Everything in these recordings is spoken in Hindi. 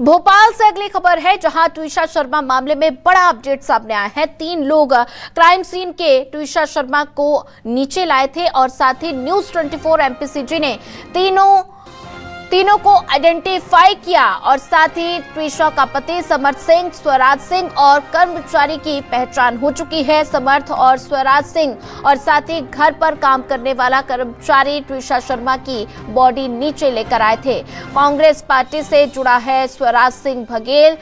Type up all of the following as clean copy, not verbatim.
भोपाल से अगली खबर है, जहां ट्विशा शर्मा मामले में बड़ा अपडेट सामने आया है। 3 लोग क्राइम सीन के ट्विशा शर्मा को नीचे लाए थे और साथ ही न्यूज 24 एमपीसीजी ने तीनों को आइडेंटिफाई किया और साथ ही ट्विशा का पति समर्थ सिंह, स्वराज सिंह और कर्मचारी की पहचान हो चुकी है। समर्थ और स्वराज सिंह और साथ ही घर पर काम करने वाला कर्मचारी ट्विशा शर्मा की बॉडी नीचे लेकर आए थे। कांग्रेस पार्टी से जुड़ा है स्वराज सिंह बघेल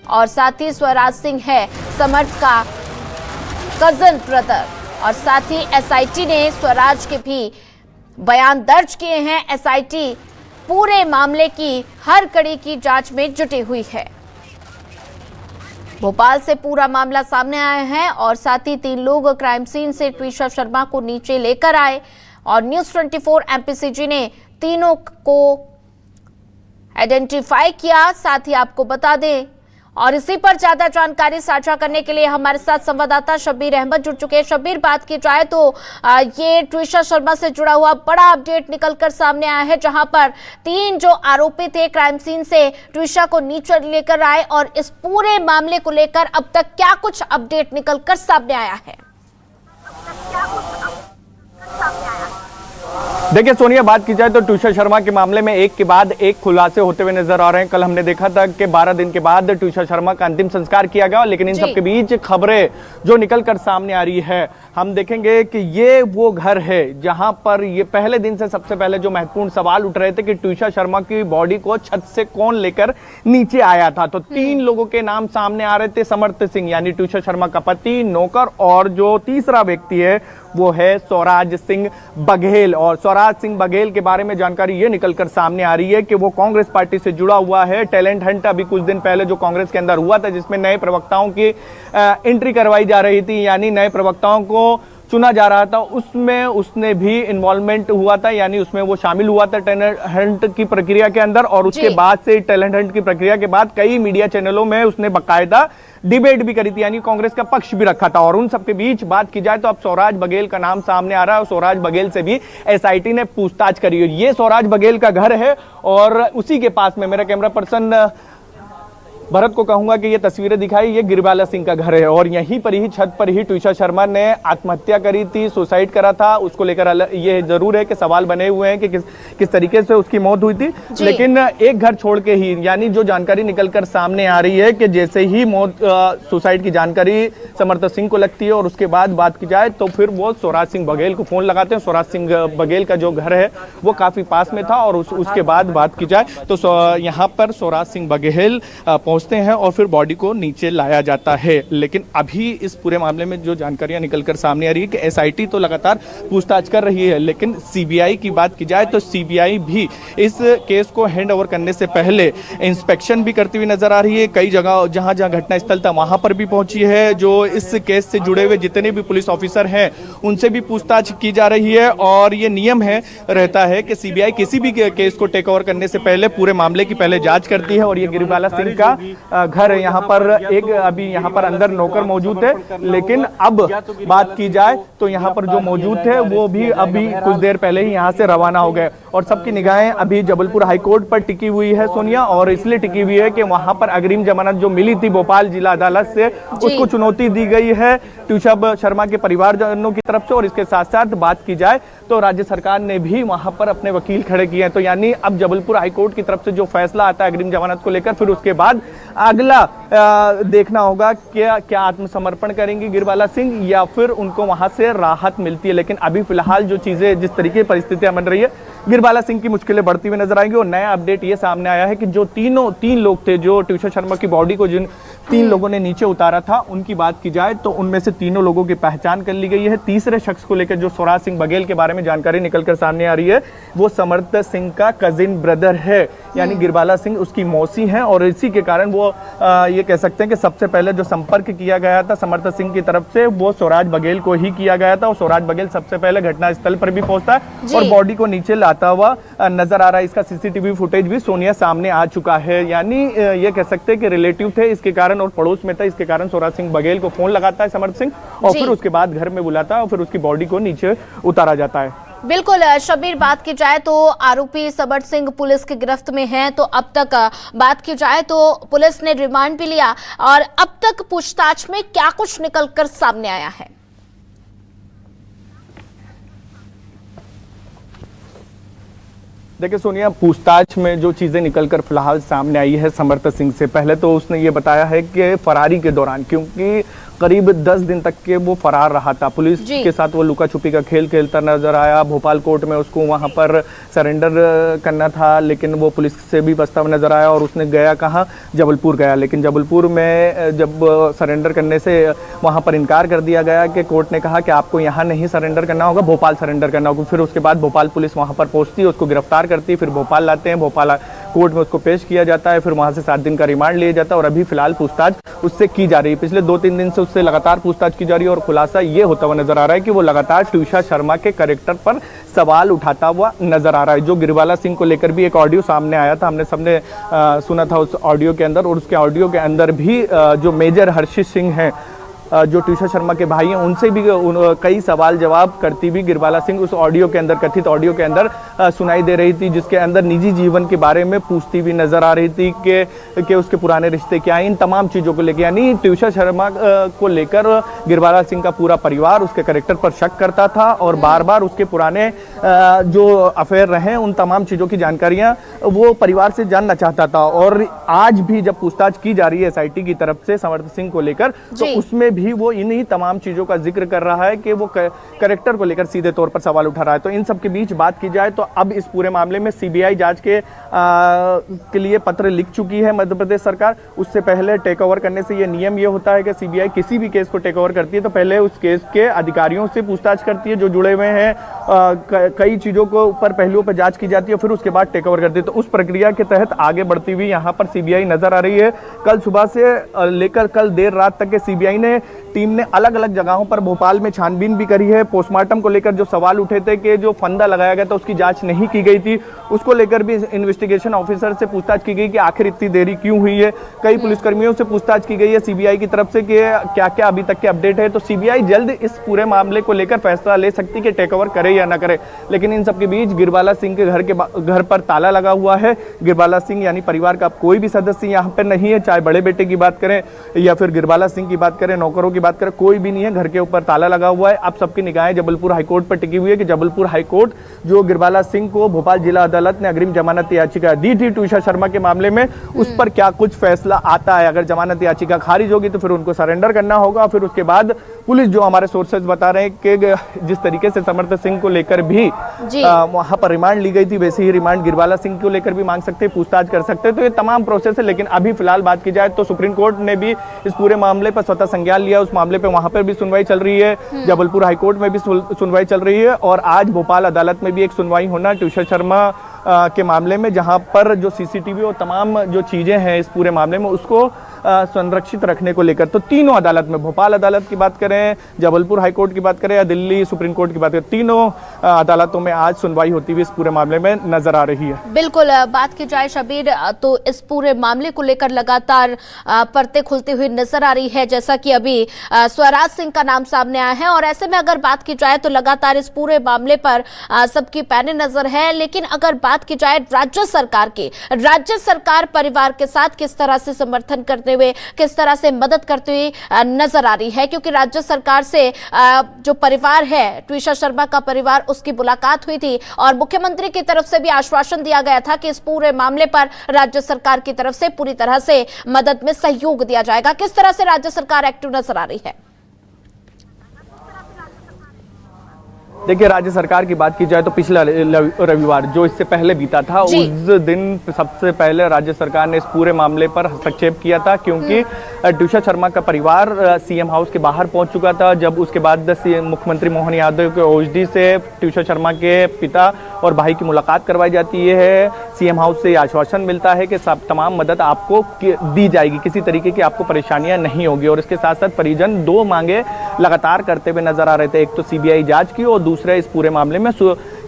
और साथ ही स्वराज सिंह है समर्थ का कजन ब्रदर और साथ ही एसआईटी ने स्वराज के भी बयान दर्ज किए हैं। एसआईटी पूरे मामले की हर कड़ी की जांच में जुटी हुई है। भोपाल से पूरा मामला सामने आया है और साथ ही 3 लोग क्राइम सीन से ट्विशा शर्मा को नीचे लेकर आए और न्यूज 24 एमपीसीजी ने तीनों को आइडेंटिफाई किया। साथ ही आपको बता दें और इसी पर ज्यादा जानकारी साझा करने के लिए हमारे साथ संवाददाता शब्बीर अहमद जुड़ चुके हैं। शब्बीर, बात की जाए तो ये ट्विशा शर्मा से जुड़ा हुआ बड़ा अपडेट निकलकर सामने आया है, जहां पर 3 जो आरोपी थे क्राइम सीन से ट्विशा को नीचे लेकर आए और इस पूरे मामले को लेकर अब तक क्या कुछ अपडेट निकलकर सामने आया है? देखिए सोनिया, बात की जाए तो ट्विशा शर्मा के मामले में एक के बाद एक खुलासे होते हुए नजर आ रहे हैं। कल हमने देखा था कि 12 दिन के बाद ट्विशा शर्मा का अंतिम संस्कार किया गया, लेकिन इन सब के बीच खबरें जो निकलकर सामने आ रही है, हम देखेंगे कि ये वो घर है जहां पर ये पहले दिन से सबसे पहले जो महत्वपूर्ण सवाल उठ रहे थे कि ट्विशा शर्मा की बॉडी को छत से कौन लेकर नीचे आया था। तो 3 लोगों के नाम सामने आ रहे थे, समर्थ सिंह यानी ट्विशा शर्मा का पति, नौकर और जो तीसरा व्यक्ति है वो है स्वराज सिंह बघेल। और स्वराज सिंह बघेल के बारे में जानकारी ये निकलकर सामने आ रही है कि वो कांग्रेस पार्टी से जुड़ा हुआ है। टैलेंट हंट अभी कुछ दिन पहले जो कांग्रेस के अंदर हुआ था, जिसमें नए प्रवक्ताओं की एंट्री करवाई जा रही थी, यानी नए प्रवक्ताओं को चुना जा रहा था, उसमें उसने भी इन्वॉल्वमेंट हुआ था, यानी उसमें वो शामिल हुआ था टैलेंट हंट की प्रक्रिया के अंदर। और उसके बाद से टैलेंट हंट की प्रक्रिया के बाद कई मीडिया चैनलों में उसने बाकायदा डिबेट भी करी थी, यानी कांग्रेस का पक्ष भी रखा था। और उन सबके बीच बात की जाए तो अब स्वराज बघेल का नाम सामने आ रहा है और स्वराज बघेल से भी एसआईटी ने पूछताछ करी है। ये स्वराज बघेल का घर है और उसी के पास में मेरा कैमरा पर्सन भरत को कहूंगा कि ये तस्वीरें दिखाई, ये गिरबाला सिंह का घर है और यहीं पर ही छत पर ही ट्विशा शर्मा ने आत्महत्या करी थी, सुसाइड करा था। उसको लेकर ये जरूर है कि सवाल बने हुए हैं कि किस तरीके से उसकी मौत हुई थी, लेकिन एक घर छोड़ के ही, यानी जो जानकारी निकलकर सामने आ रही है कि जैसे ही मौत सुसाइड की जानकारी समर्थ सिंह को लगती है और उसके बाद बात की जाए तो फिर वो स्वराज सिंह बघेल को फोन लगाते हैं। स्वराज सिंह बघेल का जो घर है वो काफी पास में था और उसके बाद बात की जाए तो यहाँ पर स्वराज सिंह बघेल हैं और फिर बॉडी को नीचे लाया जाता है। लेकिन अभी इस पूरे मामले में जो जानकारियां निकलकर सामने आ रही है कि एसआईटी तो लगातार पूछताछ कर रही है, लेकिन सीबीआई की बात की जाए तो सीबीआई भी इस केस को हैंड ओवर करने से पहले इंस्पेक्शन भी करती हुई नजर आ रही है। कई जगह जहां जहां घटनास्थल था वहां पर भी पहुंची है। जो इस केस से जुड़े हुए जितने भी पुलिस ऑफिसर हैं उनसे भी पूछताछ की जा रही है और ये नियम रहता है कि सीबीआई किसी भी केस को टेक ओवर करने से पहले पूरे मामले की पहले जांच करती है। और ये गिरबाला सिंह का घर है, यहाँ पर एक अभी यहाँ पर अंदर नौकर मौजूद है, लेकिन अब बात की जाए तो यहाँ पर जो मौजूद थे वो भी अभी कुछ देर पहले ही यहाँ से रवाना हो गए और सबकी निगाहें अभी जबलपुर हाईकोर्ट पर टिकी हुई है सोनिया। और इसलिए टिकी हुई है कि वहां पर अग्रिम जमानत जो मिली थी भोपाल जिला अदालत से, उसको चुनौती दी गई है ट्विशा शर्मा के परिवारजनों की तरफ से। और इसके साथ साथ बात की जाए तो राज्य सरकार ने भी वहां पर अपने वकील खड़े किए हैं। तो यानी अब जबलपुर हाईकोर्ट की तरफ से जो फैसला आता है अग्रिम जमानत को लेकर, फिर उसके बाद अगला देखना होगा क्या आत्मसमर्पण करेंगे गिरबाला सिंह या फिर उनको वहां से राहत मिलती है। लेकिन अभी फिलहाल जो चीजें जिस तरीके परिस्थितियां बन रही है, गिरबाला सिंह की मुश्किलें बढ़ती हुई नजर आएंगी। और नया अपडेट ये सामने आया है कि जो 3 लोग थे जो ट्विशा शर्मा की बॉडी को जिन 3 लोगों ने नीचे उतारा था, उनकी बात की जाए तो उनमें से 3 लोगों की पहचान कर ली गई है। तीसरे शख्स को लेकर जो स्वराज सिंह बघेल के बारे में जानकारी निकलकर सामने आ रही है, वो समर्थ सिंह का कजिन ब्रदर है, यानी गिरबाला सिंह उसकी मौसी हैं। और इसी के कारण वो ये कह सकते हैं कि सबसे पहले जो संपर्क किया गया था समर्थ सिंह की तरफ से वो स्वराज बघेल को ही किया गया था। और स्वराज बघेल सबसे पहले घटनास्थल पर भी पहुंचता है और बॉडी को नीचे लाता हुआ नजर आ रहा है। इसका सीसीटीवी फुटेज भी सोनिया सामने आ चुका है। यानी ये कह सकते हैं कि रिलेटिव थे इसके कारण और पड़ोस में था, इसके कारण स्वराज सिंह बघेल को फोन लगाता है समर्थ सिंह और फिर उसके बाद घर में बुलाता है और फिर उसकी बॉडी को नीचे उतारा जाता है। बिल्कुल शबीर, बात की जाए तो आरोपी समर सिंह पुलिस की गिरफ्त में हैं। तो अब तक बात की जाए तो पुलिस ने रिमांड भी लिया और अब तक पूछताछ में क्या कुछ निकलकर सामने आया है? देखिए सोनिया, पूछताछ में जो चीजें निकलकर फिलहाल सामने आई है समर्थ सिंह से, पहले तो उसने ये बताया है कि फरारी के दौरान, क्योंकि करीब 10 दिन तक के वो फरार रहा था, पुलिस के साथ वो लुका छुपी का खेल खेलता नजर आया। भोपाल कोर्ट में उसको वहां पर सरेंडर करना था, लेकिन वो पुलिस से भी बचता हुआ नजर आया और उसने गया कहाँ, जबलपुर गया। लेकिन जबलपुर में जब सरेंडर करने से वहां पर इनकार कर दिया गया कि कोर्ट ने कहा कि आपको यहाँ नहीं सरेंडर करना होगा, भोपाल सरेंडर करना होगा। फिर उसके बाद भोपाल पुलिस वहां पर पहुंचती है, उसको गिरफ्तार करती है, फिर भोपाल लाते हैं, भोपाल कोर्ट में उसको पेश किया जाता है, फिर वहां से 7 दिन का रिमांड लिया जाता है और अभी फिलहाल पूछताछ उससे की जा रही है। पिछले 2-3 दिन से उससे लगातार पूछताछ की जा रही है और खुलासा ये होता हुआ नजर आ रहा है कि वो लगातार ट्यूषा शर्मा के कैरेक्टर पर सवाल उठाता हुआ नजर आ रहा है। जो गिरबाला सिंह को लेकर भी एक ऑडियो सामने आया था, हमने सबने सुना था उस ऑडियो के अंदर, और उसके ऑडियो के अंदर भी जो मेजर हर्षित सिंह हैं, जो ट्यूषा शर्मा के भाई हैं, उनसे भी कई सवाल जवाब करती भी गिरबाला सिंह उस ऑडियो के अंदर, कथित ऑडियो के अंदर सुनाई दे रही थी, जिसके अंदर निजी जीवन के बारे में पूछती हुई नजर आ रही थी कि उसके पुराने रिश्ते क्या हैं, इन तमाम चीज़ों को लेकर। यानी ट्यूषा शर्मा को लेकर गिरबाला सिंह का पूरा परिवार उसके कैरेक्टर पर शक करता था और बार बार उसके पुराने जो अफेयर रहे, उन तमाम चीज़ों की जानकारियाँ वो परिवार से जानना चाहता था। और आज भी जब पूछताछ की जा रही है SIT की तरफ से समर्थ सिंह को लेकर, तो उसमें भी वो इन्हीं तमाम चीजों का जिक्र कर रहा है कि वो कैरेक्टर को लेकर सीधे तौर पर सवाल उठा रहा है। तो इन सब के बीच बात की जाए तो अब इस पूरे मामले में CBI जांच के लिए पत्र लिख चुकी है मध्य प्रदेश सरकार। उससे पहले टेक ओवर करने से ये नियम ये होता है कि CBI किसी भी केस को टेक ओवर करती है तो पहले उस केस के अधिकारियों से पूछताछ करती है जो जुड़े हुए हैं, कई चीजों को ऊपर पहलुओं पर जांच की जाती है, फिर उसके बाद टेक ओवर करती है। तो उस प्रक्रिया के तहत आगे बढ़ती हुई यहाँ पर CBI नजर आ रही है। कल सुबह से लेकर कल देर रात तक के CBI ने टीम ने अलग अलग जगहों पर भोपाल में छानबीन भी करी है। पोस्टमार्टम को लेकर जो सवाल उठे थे कि जो फंदा लगाया गया था उसकी जांच नहीं की गई थी, उसको लेकर भी इन्वेस्टिगेशन ऑफिसर से पूछताछ की गई कि आखिर इतनी देरी क्यों हुई है। कई पुलिसकर्मियों से पूछताछ की गई है CBI की तरफ से कि क्या क्या अभी तक के अपडेट है। तो CBI जल्द इस पूरे मामले को लेकर फैसला ले सकती है कि टेक ओवर करे या ना करे। लेकिन इन सबके बीच गिरबाला सिंह के घर पर ताला लगा हुआ है। गिरबाला सिंह यानी परिवार का कोई भी सदस्य यहाँ पर नहीं है, चाहे बड़े बेटे की बात करें या फिर गिरबाला सिंह की बात करें, नौकरों की बात करें, कोई भी नहीं है। घर के ऊपर ताला लगा हुआ है। अब सबकी निगाहें जबलपुर हाईकोर्ट पर टिकी हुई है कि जबलपुर हाईकोर्ट जो गिरबाला सिंह को भोपाल जिला अदालत ने अग्रिम जमानत याचिका दी थी ट्यूषा शर्मा के मामले में, उस पर क्या कुछ फैसला आता है। अगर जमानत याचिका खारिज होगी तो फिर उनको सरेंडर करना होगा। फिर उसके बाद पुलिस, जो हमारे सोर्सेज बता रहे हैं कि जिस तरीके से समर्थ सिंह को लेकर भी वहां पर रिमांड ली गई थी, वैसे ही रिमांड गिरबाला सिंह को लेकर भी मांग सकते हैं, पूछताछ कर सकते हैं। तो ये तमाम प्रोसेस है। लेकिन अभी फिलहाल बात की जाए तो सुप्रीम कोर्ट ने भी इस पूरे मामले पर स्वतः संज्ञान लिया। उस मामले पर वहां पर भी सुनवाई चल रही है, जबलपुर हाईकोर्ट में भी सुनवाई चल रही है और आज भोपाल अदालत में भी एक सुनवाई होना ट्यूषा शर्मा के मामले में, जहां पर जो CCTV और तमाम जो चीजें हैं इस पूरे मामले में उसको संरक्षित रखने को लेकर। तो तीनों अदालत में, भोपाल अदालत की बात करें, जबलपुर हाईकोर्ट की बात करें या दिल्ली सुप्रीम कोर्ट की बात करें, तीनों अदालतों में आज सुनवाई होती हुई इस पूरे मामले में नजर आ रही है। बिल्कुल, बात की जाए शबीर तो इस पूरे मामले को लेकर लगातार परतें खुलती हुई नजर आ रही है, जैसा कि अभी स्वराज सिंह का नाम सामने आया है। और ऐसे में अगर बात की जाए तो लगातार इस पूरे मामले पर सबकी पैनी नजर है। लेकिन अगर बात की जाए राज्य सरकार की, राज्य सरकार परिवार के साथ किस तरह से समर्थन करते हुए, किस तरह से मदद करते हुए नजर आ रही है, क्योंकि राज्य सरकार से जो परिवार है ट्यूषा शर्मा का परिवार, उसकी मुलाकात हुई थी और मुख्यमंत्री की तरफ से भी आश्वासन दिया गया था कि इस पूरे मामले पर राज्य सरकार की तरफ से पूरी तरह से मदद में सहयोग दिया जाएगा। किस तरह से राज्य सरकार एक्टिव नजर आ रही है? देखिए, राज्य सरकार की बात की जाए तो पिछला रविवार जो इससे पहले बीता था, उस दिन सबसे पहले राज्य सरकार ने इस पूरे मामले पर हस्तक्षेप किया था, क्योंकि ट्यूषा शर्मा का परिवार CM हाउस के बाहर पहुंच चुका था। जब उसके बाद मुख्यमंत्री मोहन यादव के OSD से ट्यूषा शर्मा के पिता और भाई की मुलाकात करवाई जाती है, CM हाउस से आश्वासन मिलता है कि सब तमाम मदद आपको दी जाएगी, किसी तरीके की आपको परेशानियां नहीं होगी। और इसके साथ साथ परिजन 2 मांगे लगातार करते हुए नजर आ रहे थे, एक तो CBI जांच की और दूसरा इस पूरे मामले में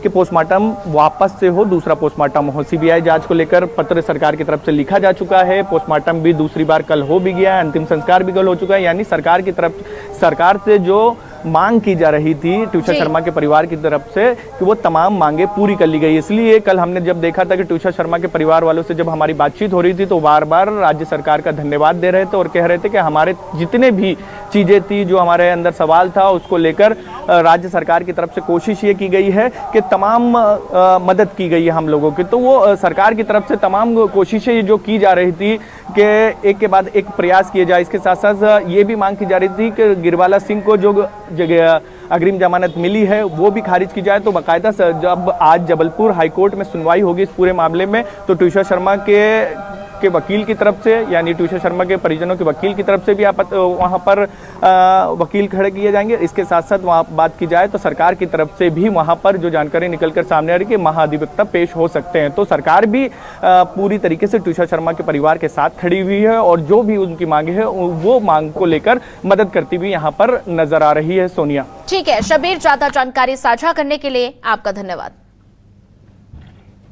कि पोस्टमार्टम वापस से हो, दूसरा पोस्टमार्टम हो। CBI जांच को लेकर पत्र सरकार की तरफ से लिखा जा चुका है, पोस्टमार्टम भी दूसरी बार कल हो भी गया है, अंतिम संस्कार भी कल हो चुका है। यानी सरकार की तरफ, सरकार से जो मांग की जा रही थी ट्यूषा जी। शर्मा के परिवार की तरफ से कि वो तमाम मांगे पूरी कर ली गई। इसलिए कल हमने जब देखा था कि ट्यूषा शर्मा के परिवार वालों से जब हमारी बातचीत हो रही थी तो बार बार राज्य सरकार का धन्यवाद दे रहे थे और कह रहे थे कि हमारे जितने भी चीजें थी, जो हमारे अंदर सवाल था, उसको लेकर राज्य सरकार की तरफ से कोशिश ये की गई है कि तमाम मदद की गई है हम लोगों की। तो वो सरकार की तरफ से तमाम कोशिशें जो की जा रही थी कि एक के बाद एक प्रयास किए जाए। इसके साथ साथ ये भी मांग की जा रही थी कि गिरवाला सिंह को जो अग्रिम जमानत मिली है वो भी खारिज की जाए। तो बाकायदा जब आज जबलपुर हाईकोर्ट में सुनवाई होगी इस पूरे मामले में, तो ट्यूषा शर्मा के वकील की तरफ से, यानी ट्यूषा शर्मा के परिजनों के वकील की तरफ से भी वहां पर वकील खड़े किए जाएंगे। इसके साथ साथ वहां बात की जाए तो सरकार की तरफ से भी वहां पर जो जानकारी निकलकर सामने आ रही है कि महाधिवक्ता पेश हो सकते हैं। तो सरकार भी पूरी तरीके से ट्यूषा शर्मा के परिवार के साथ खड़ी हुई है और जो भी उनकी मांगे है वो मांग को लेकर मदद करती हुई यहाँ पर नजर आ रही है। सोनिया, ठीक है शबीर, ज्यादा जानकारी साझा करने के लिए आपका धन्यवाद।